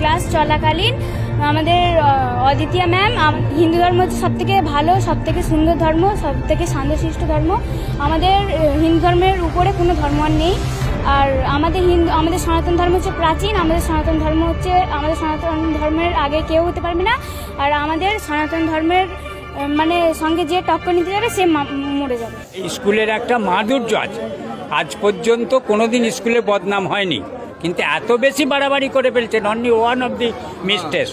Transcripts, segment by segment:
Class চলাকালীন আমাদের অদ্বিতীয়া ma'am Hindu ধর্ম হচ্ছে সবথেকে ভালো, সবথেকে সুন্দর ধর্ম, সবথেকে শান্তশিষ্ট ধর্ম। আমাদের হিন্দু ধর্মের উপরে কোনো ধর্ম আর নেই। আর আমাদের সনাতন ধর্ম হচ্ছে প্রাচীন, আমাদের সনাতন ধর্মের আগে কেউ হতে পারবে না। আর আমাদের সনাতন ধর্মের মানে সঙ্গে যে টক্কর নিতে যাবে সে মরে যাবে। স্কুলের একটা মাধুর্য আছে, আজ পর্যন্ত কোনোদিন স্কুলে বদনাম হয়নি, কিন্তু এত বেশি বাড়াবাড়ি করে ফেলছেন। Only one of the mistake,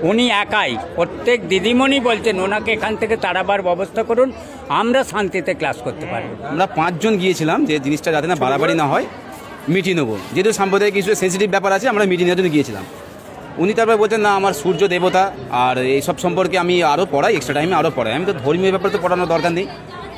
উনি একাই, প্রত্যেক দিদিমণি বলছেন ওনাকে এখান থেকে তাড়াবার ব্যবস্থা করুন, আমরা শান্তিতে ক্লাস করতে পারবো। আমরা 5 জন গিয়েছিলাম যে জিনিসটা যাতে না বাড়াবাড়ি না হয় মিটিয়ে নেবো, যেহেতু সাম্প্রদায়িক কিছু সেন্সিটিভ ব্যাপার আছে, আমরা মিটিয়ে নেওয়ার জন্য গিয়েছিলাম। উনি তারপর বলছেন না আমার সূর্য দেবতা আর এইসব সম্পর্কে আমি আরও পড়াই, এক্সট্রা টাইমে আরও পড়াই। আমি তো ধর্মীয় ব্যাপারে তো পড়ানোর দরকার নেই।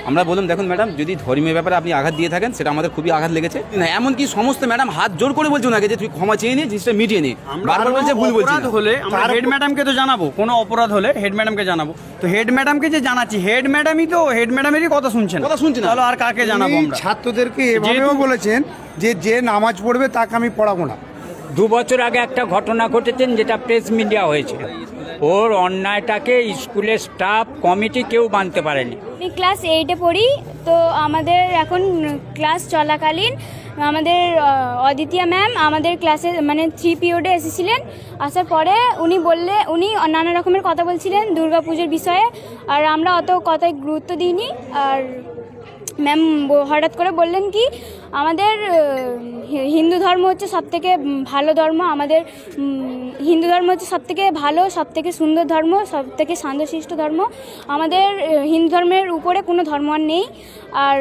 আমরা বললাম দেখুন ম্যাডাম, যদি ধর্মীয় ব্যাপারে আপনি আঘাত দিয়ে থাকেন সেটা আমাদের খুবই আঘাত লেগেছে। না এমনকি সমস্ত ম্যাডাম হাত জোর করে বলছো নাকি যে তুই ক্ষমা চেয়ে নিয়ে জিনিসটা মিটিয়ে নি, বারবার বলছে ভুল বলছি। হলে আমরা হেড ম্যাডামকে তো জানাবো, কোনো অপরাধ হলে হেড ম্যাডামকে জানাবো। তো হেড ম্যাডামকে যে জানাচ্ছি, হেড ম্যাডামেরই কথা শুনছেন, তাহলে আর কাকে জানাবো? ছাত্রদেরকে এভাবেও বলেছেন যে নামাজ পড়বে তাকে আমি পড়াবো না। 2 বছর আগে একটা ঘটনা ঘটেছেন যেটা প্রেস মিডিয়া হয়েছিল, ওর অন্যায়টাকে স্কুলের স্টাফ কমিটি কেউ মানতে পারেনি। আমি ক্লাস 8-এ পড়ি, তো আমাদের এখন ক্লাস চলাকালীন আমাদের অদ্বিতীয়া ম্যাম আমাদের ক্লাসে মানে 3 পিরিয়ডে এসেছিলেন। আসার পরে উনি নানা রকমের কথা বলছিলেন দুর্গাপুজোর বিষয়ে, আর আমরা অত কথায় গুরুত্ব দিইনি। আর ম্যাম হঠাৎ করে বললেন কি আমাদের হিন্দু ধর্ম হচ্ছে সবথেকে ভালো ধর্ম, আমাদের হিন্দু ধর্ম হচ্ছে সবথেকে ভালো, সবথেকে সুন্দর ধর্ম, সবথেকে শান্তশিষ্ট ধর্ম। আমাদের হিন্দু ধর্মের উপরে কোনো ধর্ম আর নেই। আর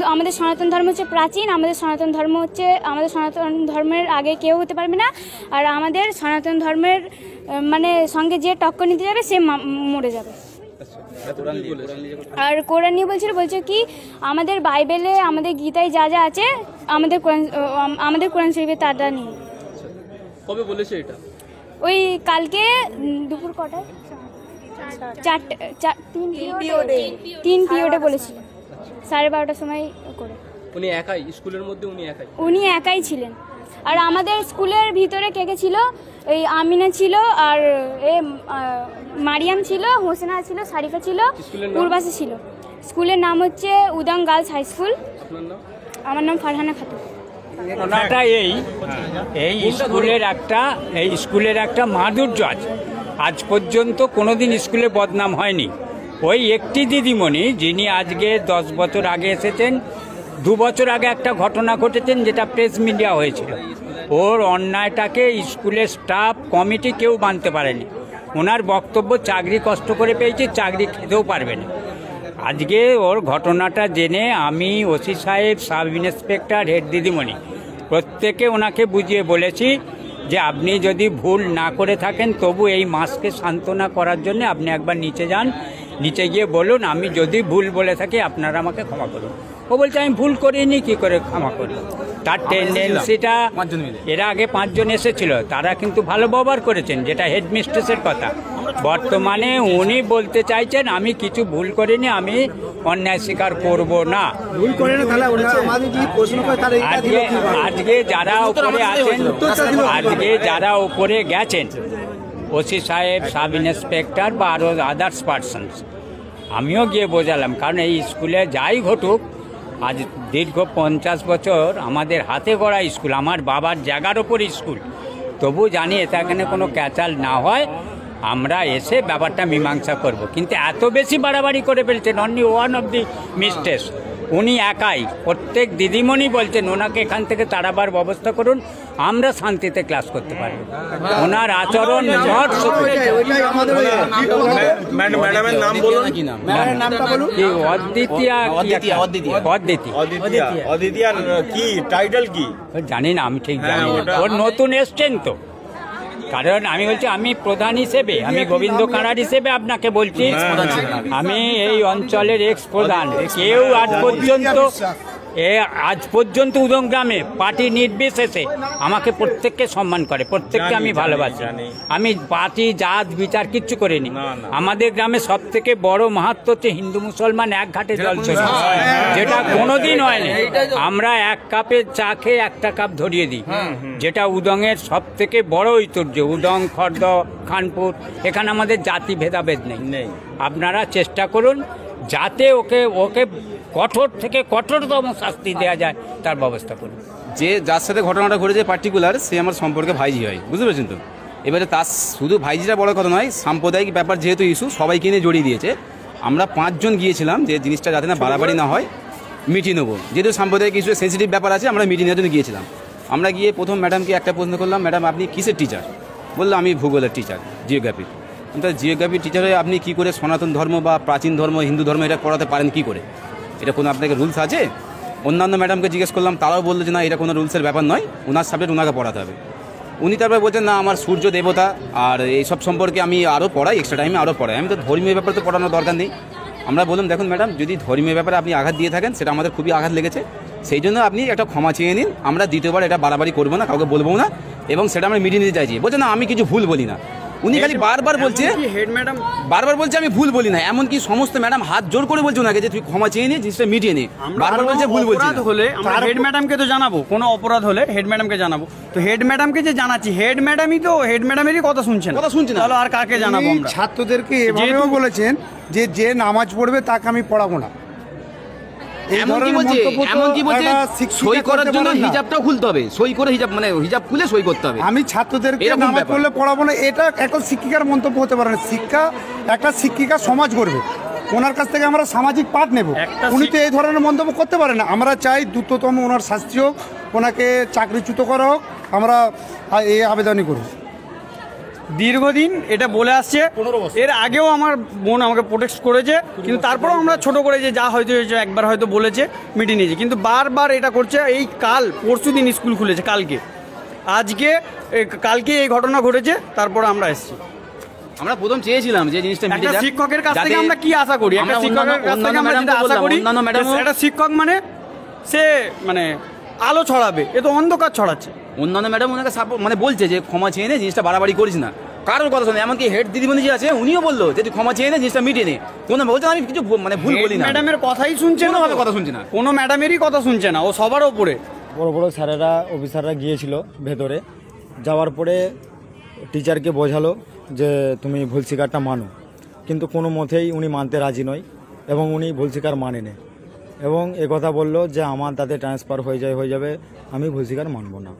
আমাদের সনাতন ধর্ম হচ্ছে প্রাচীন, আমাদের সনাতন ধর্মের আগে কেউ হতে পারবে না। আর আমাদের সনাতন ধর্মের মানে সঙ্গে যে টক্কর নিতে যাবে সে মরে যাবে। আর কোরআন নিয়ে বলছে কি আমাদের বাইবেলে আমাদের গীতায় যা যা আছে আমাদের কোরআন শরীফে তাটা নেই। কবে বলেছে এটা? ওই কালকে দুপুর কটায় 3 পিরিয়ডে বলেছিল, 12:30টার সময় করে। উনি একাই স্কুলের মধ্যে? উনি একাই ছিলেন। আর আমাদের স্কুলের ভিতরে কে কে ছিল? এই আমিনা ছিল, আর মারিয়াম ছিল, হোসেনা ছিল, সারিফা ছিল, পূর্বাসী ছিল। স্কুলের নাম হচ্ছে উদং গার্লস হাই স্কুল। আমার নাম ফারহানা খাতুন। এই স্কুলের একটা মাধুর্য আছে, আজ পর্যন্ত কোনোদিন স্কুলে বদনাম হয়নি। ওই একটি দিদিমণি যিনি আজকে 10 বছর আগে এসেছেন, 2 বছর আগে একটা ঘটনা ঘটেছেন যেটা প্রেস মিডিয়া হয়েছিল, ওর অন্যায়টাকে স্কুলের স্টাফ কমিটি কেউ মানতে পারেনি। ওনার বক্তব্য চাকরি কষ্ট করে পেয়েছে, চাকরি খেতেও পারবে না। আজকে ওর ঘটনাটা জেনে আমি ওসি সাহেব, সাব ইন্সপেক্টর, হেড দিদিমণি প্রত্যেকে ওনাকে বুঝিয়ে বলেছি যে আপনি যদি ভুল না করে থাকেন তবু এই মাসকে সান্ত্বনা করার জন্য আপনি একবার নিচে যান, নিচে গিয়ে বলুন আমি যদি ভুল বলে থাকি আপনারা আমাকে ক্ষমা করুন। ও বলছে আমি ভুল করিনি, কি করে ক্ষমা করি? তার টেন্ডেন্সিটা, এর আগে 5 জন এসেছিল, তারা কিন্তু ভালো ব্যবহার করেছেন, যেটা হেডমিস্ট্রেসের কথা। বর্তমানে উনি বলতে চাইছেন আমি কিছু ভুল করিনি, আমি অন্যায় স্বীকার করব না। আজকে যারা উপরে গেছেন, ওসি সাহেব, সাব ইন্সপেক্টর বা আরও আদার্স পার্সনস, আমিও গিয়ে বোঝালাম, কারণ এই স্কুলে যাই ঘটুক, আজ দীর্ঘ 50 বছর আমাদের হাতে গড়া স্কুল, আমার বাবার জায়গার ওপর স্কুল, তবু জানি এটা এখানে কোনো ক্যাচাল না হয়, আমরা এসে ব্যাপারটা মীমাংসা করব। কিন্তু এত বেশি বাড়াবাড়ি করে ফেলছেন, only one of the mistake, উনি একাই, প্রত্যেক দিদিমণি বলছেন ওনাকে এখান থেকে তাড়াবার ব্যবস্থা করুন, আমরা শান্তিতে ক্লাস করতে পারি। ওনার আচরণ জানি না, আমি ঠিক জানি না, ওর নতুন এসছেন তো। কারণ আমি বলছি, আমি প্রধান হিসেবে, আমি গোবিন্দ কানাড় হিসেবে আপনাকে বলছি, আমি এই অঞ্চলের এক্স প্রধান, কেউ আজ পর্যন্ত এ আজ পর্যন্ত উদং গ্রামে পার্টি নির্বিশেষে আমাকে প্রত্যেককে সম্মান করে, প্রত্যেককে আমি ভালোবাসি। আমি পার্টি জাত বিচার কিচ্ছু করিনি। আমাদের গ্রামে সব থেকে বড় মাহাত্ম্য হচ্ছে হিন্দু মুসলমান এক ঘাটে জল ছোড়া, যেটা কোনোদিন হয়নি। আমরা এক কাপে চা খেয়ে একটা কাপ ধরিয়ে দিই, যেটা উদংয়ের সব থেকে বড় ঐতিহ্য। উদং, খর্দ, খানপুর, এখানে আমাদের জাতি ভেদাভেদ নেই। আপনারা চেষ্টা করুন যাতে ওকে কঠোর থেকে কঠোরতম শাস্তি দেওয়া যায়, তার ব্যবস্থা করুন। যে যার সাথে ঘটনাটা ঘটেছে পার্টিকুলার, সে আমার সম্পর্কে ভাইজি হয়, বুঝতে পেরেছেন তো। এবারে তার শুধু ভাইজিটা বড় কথা নয়, সাম্প্রদায়িক ব্যাপার যেহেতু ইস্যু, সবাইকে নিয়ে জড়িয়ে দিয়েছে। আমরা 5 জন গিয়েছিলাম যে জিনিসটা যাতে না বাড়াবাড়ি না হয় মিটিয়ে নেবো, যেহেতু সাম্প্রদায়িক ইস্যু সেন্সিটিভ ব্যাপার আছে, আমরা মিটিয়ে নেওয়ার জন্য গিয়েছিলাম। আমরা গিয়ে প্রথম ম্যাডামকে একটা প্রশ্ন করলাম, ম্যাডাম আপনি কিসের টিচার? বললো আমি ভূগোলের টিচার, জিওগ্রাফি। তাহলে জিওগ্রাফি টিচার হয়ে আপনি কী করে সনাতন ধর্ম বা প্রাচীন ধর্ম, হিন্দু ধর্ম এটা পড়াতে পারেন কী করে? এটা কোনো আপনাকে রুলস আছে? অন্যান্য ম্যাডামকে জিজ্ঞেস করলাম, তারাও বললো যে না, এটা কোনো রুলসের ব্যাপার নয়, ওনার সাবজেক্ট ওনাকে পড়াতে হবে। উনি তারপরে বলছেন না, আমার সূর্য দেবতা আর এইসব সম্পর্কে আমি আরও পড়াই, এক্সট্রা টাইমে আরও পড়াই। আমি তো ধর্মীয় ব্যাপারে তো পড়ানোর দরকার নেই। আমরা বললাম দেখুন ম্যাডাম, যদি ধর্মীয় ব্যাপারে আপনি আঘাত দিয়ে থাকেন, সেটা আমাদের খুবই আঘাত লেগেছে, সেই জন্য আপনি একটা ক্ষমা চেয়ে নিন। আমরা দ্বিতীয়বার এটা বাড়াবাড়ি করবো না, কাউকে বলবো না, এবং সেটা আমরা মিটিয়ে নিতে চাইছি। বলছে না, আমি কিছু ভুল বলি না। উনি খালি বারবার বলছে, হেড ম্যাডাম বারবার বলছে আমি ভুল বলি না। এমনকি সমস্ত ম্যাডাম হাত জোর করে বলছে ওনাকে যে তুই ক্ষমা চেয়ে নিয়ে জিনিসটা মিটিয়ে নে। বারবার বলছে ভুল বলছি না। হলে আমরা হেড ম্যাডামকে তো জানাবো, কোনো অপরাধ হলে হেড ম্যাডামকে জানাবো। তো হেড ম্যাডামকে যে জানাচ্ছি, হেড ম্যাডামেরই কথা শুনছেন, না। আর কাকে জানাবো? আমরা ছাত্রদেরকে এভাবেও বলেছেন যে যে নামাজ পড়বে তাকে আমি পড়াবো না। এমনকি বলছে সই করার জন্য হিজাবটাও খুলতে হবে, সই করে হিজাব খুলে সই করতে হবে। আমি ছাত্রদেরকে নামাজ পড়লে পড়াবো না, এটা একটা শিক্ষিকার মন্তব্য হতে পারে না। একটা শিক্ষিকা সমাজ করবে, ওনার কাছ থেকে আমরা সামাজিক পাঠ নেব। উনি তো এই ধরনের মন্তব্য করতে পারেন না। আমরা চাই দ্রুততম ওনার শাস্তি হোক, ওনাকে চাকরিচ্যুত করা হোক। আমরা এই আবেদনই করব। দীর্ঘদিন এটা বলে আসছে, এর আগেও আমার বোন আমাকে প্রোটেক্ট করেছে, কিন্তু তারপরেও আমরা ছোট করে যে যা হয়তো একবার হয়তো বলেছে, মিটিয়ে নিয়েছে, কিন্তু বারবার এটা করছে। এই পরশু দিন স্কুল খুলেছে, কালকে এই ঘটনা ঘটেছে, তারপরে আমরা এসেছি। আমরা প্রথম চেয়েছিলাম যে জিনিসটা মিটে যাক। শিক্ষকের কাছ থেকে আমরা কি আশা করি? একটা শিক্ষকের কাছ থেকে আমরা যেটা আশা করি, একটা শিক্ষক সে আলো ছড়াবে, এ তো অন্ধকার ছড়াচ্ছে। অন্যান্য ম্যাডাম ওনাকে বলছে যে ক্ষমা চেয়ে নে, জিনিসটা বাড়াবাড়ি করিস না, কারোর কথা শোনে। এমনকি হেড দিদিমণি যে আছে, উনিও বললো যে তুই ক্ষমা চেয়ে নে, জিনিসটা মিটিয়ে নে। কোনো বলছে আমি কিছু ভুল বলি না। ম্যাডামের কথাই শুনছে না, কথা শুনছে না, কোনো ম্যাডামেরই কথা শুনছে না, ও সবার ওপরে। বড় বড় স্যারেরা, অফিসাররা গিয়েছিল ভেতরে, যাওয়ার পরে টিচারকে বোঝালো যে তুমি ভুল স্বীকারটা মানো, কিন্তু কোনো মতেই উনি মানতে রাজি নয়, এবং উনি ভুল স্বীকার মানে নেয়, এবং কথা বললো যে আমার তাতে ট্রান্সফার হয়ে যাবে, আমি ভুল স্বীকার মানব না।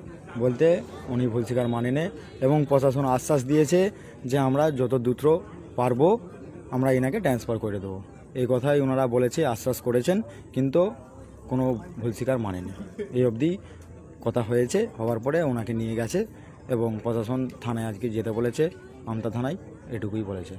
বলতে উনি ভুল স্বীকার মানে নেয়, এবং প্রশাসন আশ্বাস দিয়েছে যে আমরা যত দ্রুত পারবো আমরা এনাকে ট্রান্সফার করে দেবো। এই কথাই ওনারা বলেছে, আশ্বাস করেছেন, কিন্তু কোনো ভুল স্বীকার মানেনি। এই অবধি কথা হয়েছে, হওয়ার পরে ওনাকে নিয়ে গেছে, এবং প্রশাসন থানায় আজকে যেতে বলেছে, আমতা থানায়, এটুকুই বলেছে।